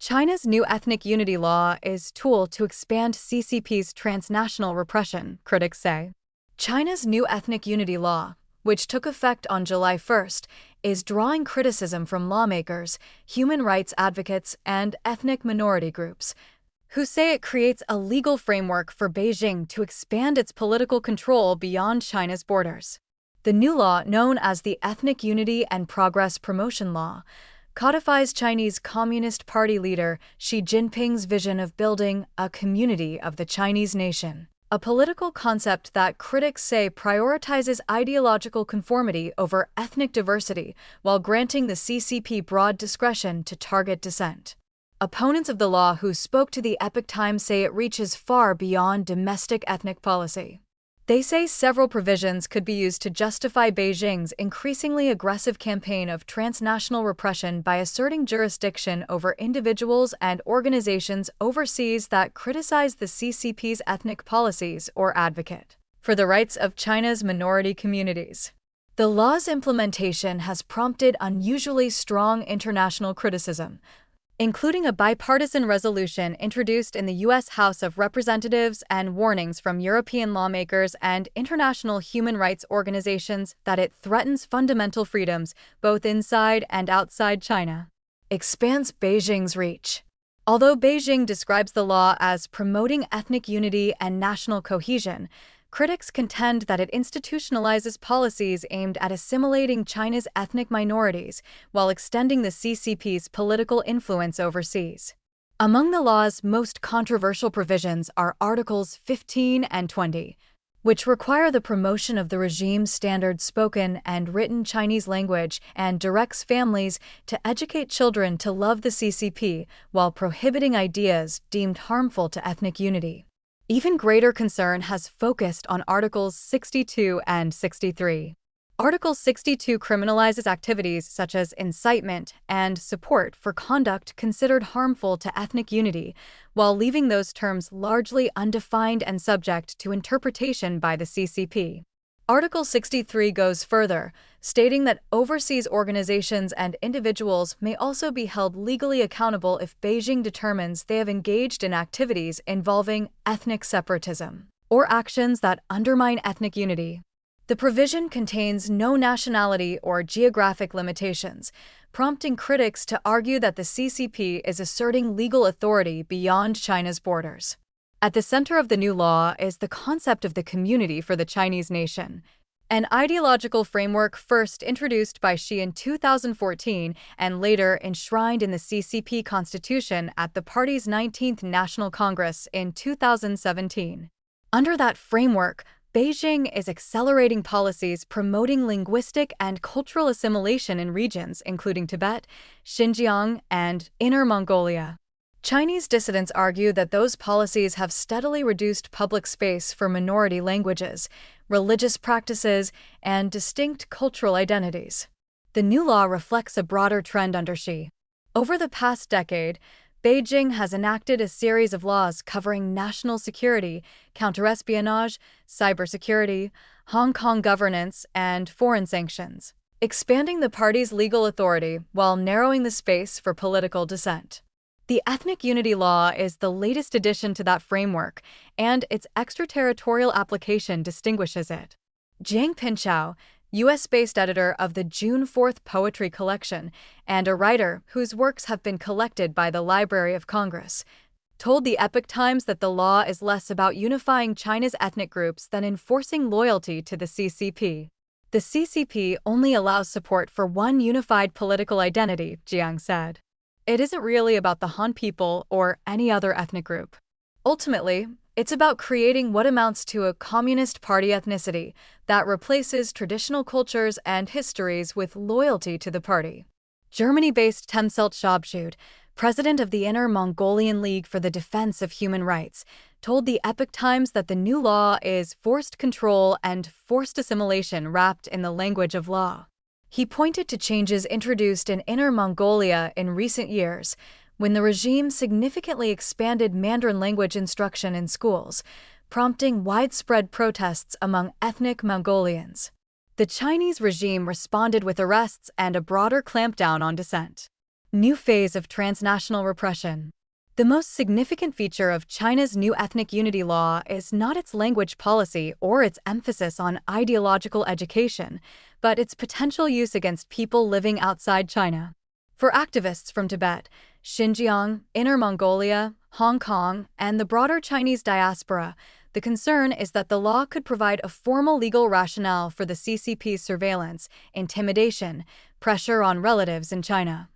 China's new ethnic unity law is a tool to expand CCP's transnational repression, critics say. China's new ethnic unity law, which took effect on July 1st, is drawing criticism from lawmakers, human rights advocates, and ethnic minority groups, who say it creates a legal framework for Beijing to expand its political control beyond China's borders. The new law, known as the Ethnic Unity and Progress Promotion Law, codifies Chinese Communist Party leader Xi Jinping's vision of building a community of the Chinese nation, a political concept that critics say prioritizes ideological conformity over ethnic diversity while granting the CCP broad discretion to target dissent. Opponents of the law who spoke to the Epoch Times say it reaches far beyond domestic ethnic policy. They say several provisions could be used to justify Beijing's increasingly aggressive campaign of transnational repression by asserting jurisdiction over individuals and organizations overseas that criticize the CCP's ethnic policies or advocate for the rights of China's minority communities. The law's implementation has prompted unusually strong international criticism, including a bipartisan resolution introduced in the U.S. House of Representatives and warnings from European lawmakers and international human rights organizations that it threatens fundamental freedoms both inside and outside China. Expands Beijing's reach. Although Beijing describes the law as promoting ethnic unity and national cohesion, critics contend that it institutionalizes policies aimed at assimilating China's ethnic minorities while extending the CCP's political influence overseas. Among the law's most controversial provisions are Articles 15 and 20, which require the promotion of the regime's standard spoken and written Chinese language and directs families to educate children to love the CCP while prohibiting ideas deemed harmful to ethnic unity. Even greater concern has focused on Articles 62 and 63. Article 62 criminalizes activities such as incitement and support for conduct considered harmful to ethnic unity, while leaving those terms largely undefined and subject to interpretation by the CCP. Article 63 goes further, stating that overseas organizations and individuals may also be held legally accountable if Beijing determines they have engaged in activities involving ethnic separatism or actions that undermine ethnic unity. The provision contains no nationality or geographic limitations, prompting critics to argue that the CCP is asserting legal authority beyond China's borders. At the center of the new law is the concept of the community for the Chinese nation, an ideological framework first introduced by Xi in 2014 and later enshrined in the CCP constitution at the party's 19th National Congress in 2017. Under that framework, Beijing is accelerating policies promoting linguistic and cultural assimilation in regions including Tibet, Xinjiang, and Inner Mongolia. Chinese dissidents argue that those policies have steadily reduced public space for minority languages, religious practices, and distinct cultural identities. The new law reflects a broader trend under Xi. Over the past decade, Beijing has enacted a series of laws covering national security, counterespionage, cybersecurity, Hong Kong governance, and foreign sanctions, expanding the party's legal authority while narrowing the space for political dissent. The Ethnic Unity Law is the latest addition to that framework, and its extraterritorial application distinguishes it. Jiang Pinchao, U.S.-based editor of the June 4th Poetry Collection and a writer whose works have been collected by the Library of Congress, told the Epoch Times that the law is less about unifying China's ethnic groups than enforcing loyalty to the CCP. The CCP only allows support for one unified political identity, Jiang said. It isn't really about the Han people or any other ethnic group. Ultimately, it's about creating what amounts to a Communist Party ethnicity that replaces traditional cultures and histories with loyalty to the party. Germany-based Temselt Shabshud, president of the Inner Mongolian League for the Defense of Human Rights, told the Epoch Times that the new law is forced control and forced assimilation wrapped in the language of law. He pointed to changes introduced in Inner Mongolia in recent years, when the regime significantly expanded Mandarin language instruction in schools, prompting widespread protests among ethnic Mongolians. The Chinese regime responded with arrests and a broader clampdown on dissent. New phase of transnational repression. The most significant feature of China's new ethnic unity law is not its language policy or its emphasis on ideological education, but its potential use against people living outside China. For activists from Tibet, Xinjiang, Inner Mongolia, Hong Kong, and the broader Chinese diaspora, the concern is that the law could provide a formal legal rationale for the CCP's surveillance, intimidation, pressure on relatives in China,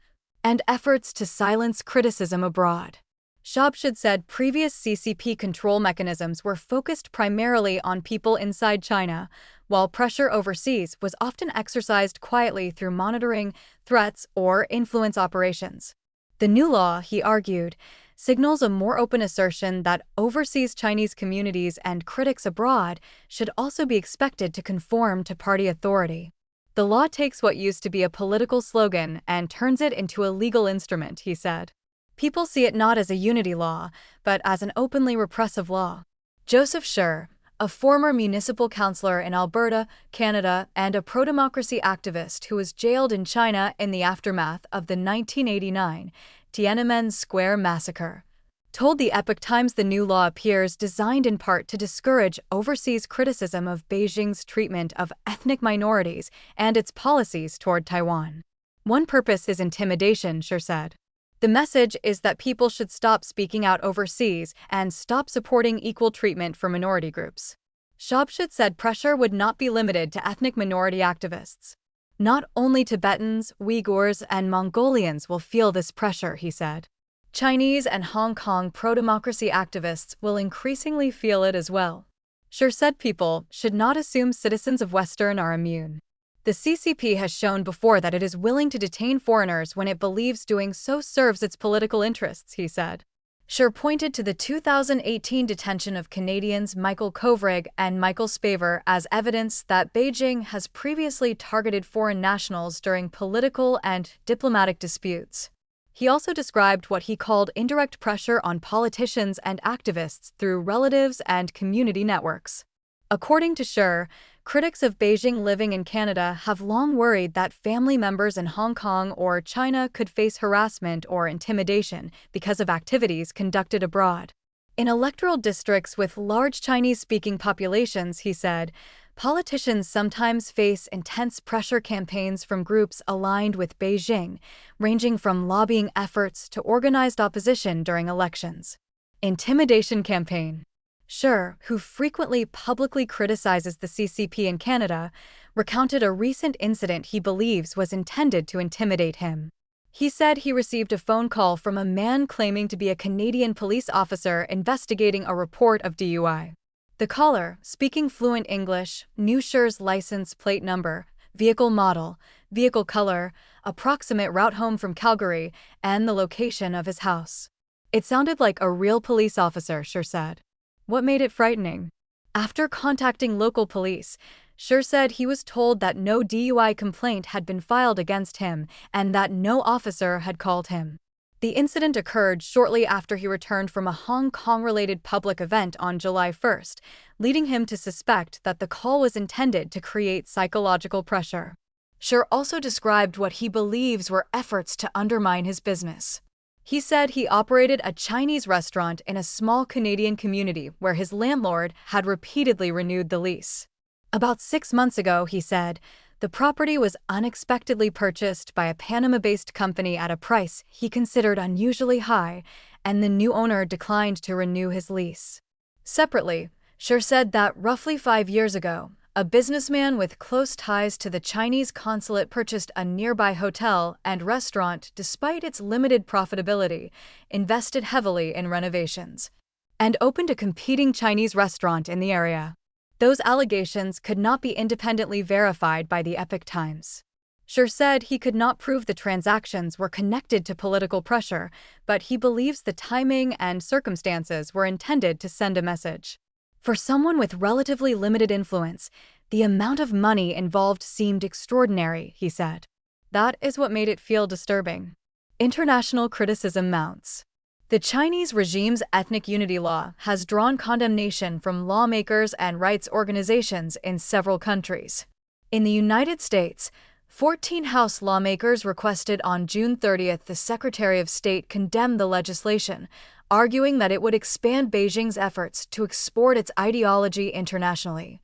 and efforts to silence criticism abroad. Shabshid said previous CCP control mechanisms were focused primarily on people inside China, while pressure overseas was often exercised quietly through monitoring, threats, or influence operations. The new law, he argued, signals a more open assertion that overseas Chinese communities and critics abroad should also be expected to conform to party authority. The law takes what used to be a political slogan and turns it into a legal instrument, he said. People see it not as a unity law, but as an openly repressive law. Joseph Scher, a former municipal councillor in Alberta, Canada, and a pro-democracy activist who was jailed in China in the aftermath of the 1989 Tiananmen Square massacre, told the Epoch Times the new law appears designed in part to discourage overseas criticism of Beijing's treatment of ethnic minorities and its policies toward Taiwan. One purpose is intimidation, Scher said. The message is that people should stop speaking out overseas and stop supporting equal treatment for minority groups. Shabshid said pressure would not be limited to ethnic minority activists. Not only Tibetans, Uyghurs, and Mongolians will feel this pressure, he said. Chinese and Hong Kong pro-democracy activists will increasingly feel it as well. Scher said people should not assume citizens of Western are immune. The CCP has shown before that it is willing to detain foreigners when it believes doing so serves its political interests, he said. Scher pointed to the 2018 detention of Canadians Michael Kovrig and Michael Spavor as evidence that Beijing has previously targeted foreign nationals during political and diplomatic disputes. He also described what he called indirect pressure on politicians and activists through relatives and community networks. According to Scher, critics of Beijing living in Canada have long worried that family members in Hong Kong or China could face harassment or intimidation because of activities conducted abroad. In electoral districts with large Chinese-speaking populations, he said, politicians sometimes face intense pressure campaigns from groups aligned with Beijing, ranging from lobbying efforts to organized opposition during elections. Intimidation campaign. Scher, who frequently publicly criticizes the CCP in Canada, recounted a recent incident he believes was intended to intimidate him. He said he received a phone call from a man claiming to be a Canadian police officer investigating a report of DUI. The caller, speaking fluent English, knew Scher's license plate number, vehicle model, vehicle color, approximate route home from Calgary, and the location of his house. It sounded like a real police officer, Scher said. What made it frightening? After contacting local police, Scher said he was told that no DUI complaint had been filed against him and that no officer had called him. The incident occurred shortly after he returned from a Hong Kong-related public event on July 1st, leading him to suspect that the call was intended to create psychological pressure. Scher also described what he believes were efforts to undermine his business. He said he operated a Chinese restaurant in a small Canadian community where his landlord had repeatedly renewed the lease. About 6 months ago, he said, the property was unexpectedly purchased by a Panama-based company at a price he considered unusually high, and the new owner declined to renew his lease. Separately, Scher said that roughly 5 years ago, a businessman with close ties to the Chinese consulate purchased a nearby hotel and restaurant despite its limited profitability, invested heavily in renovations, and opened a competing Chinese restaurant in the area. Those allegations could not be independently verified by the Epoch Times. Scher said he could not prove the transactions were connected to political pressure, but he believes the timing and circumstances were intended to send a message. For someone with relatively limited influence, the amount of money involved seemed extraordinary, he said. That is what made it feel disturbing. International criticism mounts. The Chinese regime's ethnic unity law has drawn condemnation from lawmakers and rights organizations in several countries. In the United States, 14 House lawmakers requested on June 30th the Secretary of State condemn the legislation, arguing that it would expand Beijing's efforts to export its ideology internationally.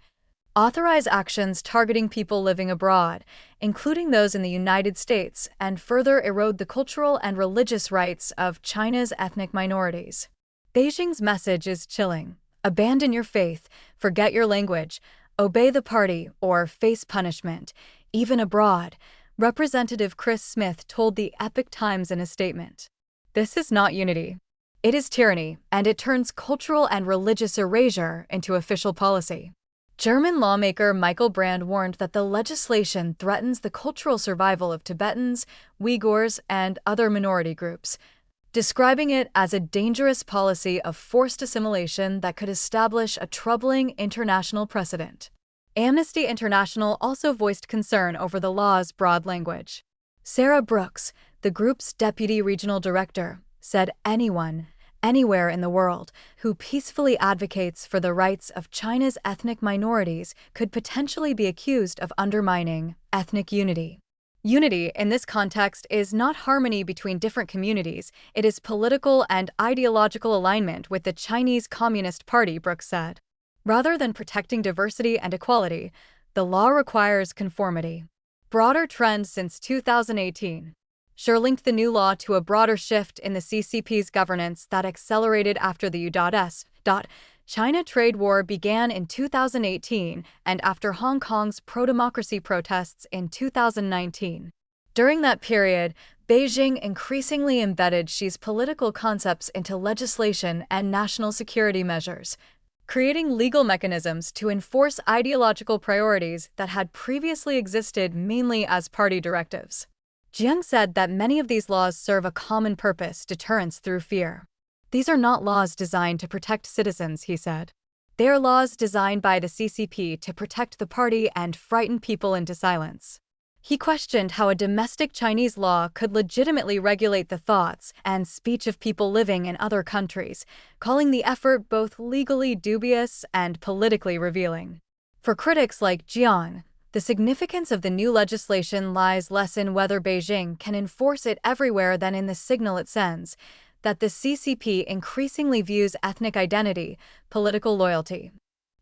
Authorize actions targeting people living abroad, including those in the United States, and further erode the cultural and religious rights of China's ethnic minorities. Beijing's message is chilling. Abandon your faith, forget your language, obey the party, or face punishment, even abroad, Representative Chris Smith told the Epoch Times in a statement. This is not unity. It is tyranny, and it turns cultural and religious erasure into official policy. German lawmaker Michael Brand warned that the legislation threatens the cultural survival of Tibetans, Uyghurs, and other minority groups, describing it as a dangerous policy of forced assimilation that could establish a troubling international precedent. Amnesty International also voiced concern over the law's broad language. Sarah Brooks, the group's deputy regional director, said anyone, anywhere in the world, who peacefully advocates for the rights of China's ethnic minorities could potentially be accused of undermining ethnic unity. Unity, in this context, is not harmony between different communities, it is political and ideological alignment with the Chinese Communist Party, Brooks said. Rather than protecting diversity and equality, the law requires conformity. Broader trend since 2018. Sure linked the new law to a broader shift in the CCP's governance that accelerated after the U.S. China trade war began in 2018 and after Hong Kong's pro-democracy protests in 2019. During that period, Beijing increasingly embedded Xi's political concepts into legislation and national security measures, creating legal mechanisms to enforce ideological priorities that had previously existed mainly as party directives. Jiang said that many of these laws serve a common purpose: deterrence through fear. These are not laws designed to protect citizens, he said. They are laws designed by the CCP to protect the party and frighten people into silence. He questioned how a domestic Chinese law could legitimately regulate the thoughts and speech of people living in other countries, calling the effort both legally dubious and politically revealing. For critics like Jiang, the significance of the new legislation lies less in whether Beijing can enforce it everywhere than in the signal it sends, that the CCP increasingly views ethnic identity, political loyalty,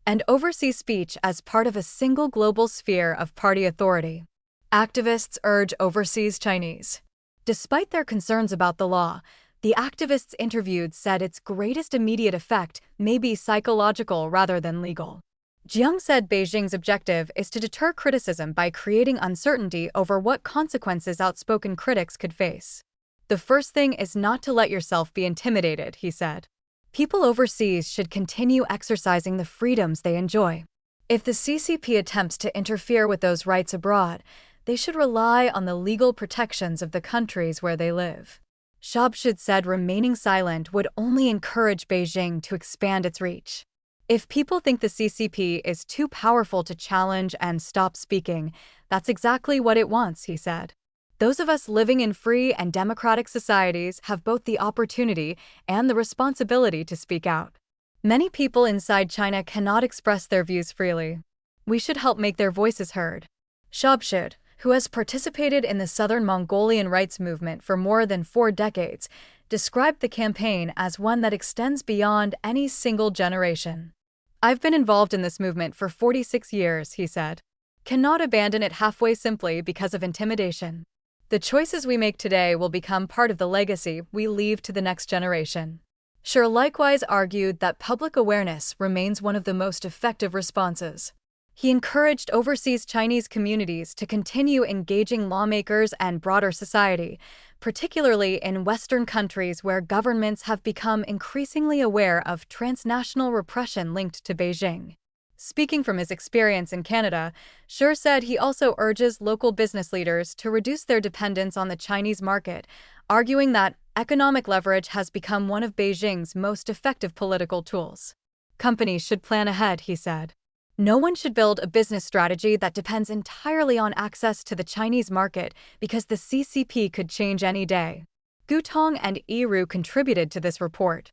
and overseas speech as part of a single global sphere of party authority. Activists urge overseas Chinese. Despite their concerns about the law, the activists interviewed said its greatest immediate effect may be psychological rather than legal. Jiang said Beijing's objective is to deter criticism by creating uncertainty over what consequences outspoken critics could face. The first thing is not to let yourself be intimidated, he said. People overseas should continue exercising the freedoms they enjoy. If the CCP attempts to interfere with those rights abroad, they should rely on the legal protections of the countries where they live. Shabshid said remaining silent would only encourage Beijing to expand its reach. If people think the CCP is too powerful to challenge and stop speaking, that's exactly what it wants, he said. Those of us living in free and democratic societies have both the opportunity and the responsibility to speak out. Many people inside China cannot express their views freely. We should help make their voices heard. Shabshid, who has participated in the Southern Mongolian rights movement for more than 4 decades, described the campaign as one that extends beyond any single generation. I've been involved in this movement for 46 years, he said. Cannot abandon it halfway simply because of intimidation. The choices we make today will become part of the legacy we leave to the next generation. Scher likewise argued that public awareness remains one of the most effective responses. He encouraged overseas Chinese communities to continue engaging lawmakers and broader society, particularly in Western countries where governments have become increasingly aware of transnational repression linked to Beijing. Speaking from his experience in Canada, Scher said he also urges local business leaders to reduce their dependence on the Chinese market, arguing that economic leverage has become one of Beijing's most effective political tools. Companies should plan ahead, he said. No one should build a business strategy that depends entirely on access to the Chinese market because the CCP could change any day. Gutong and Yiru contributed to this report.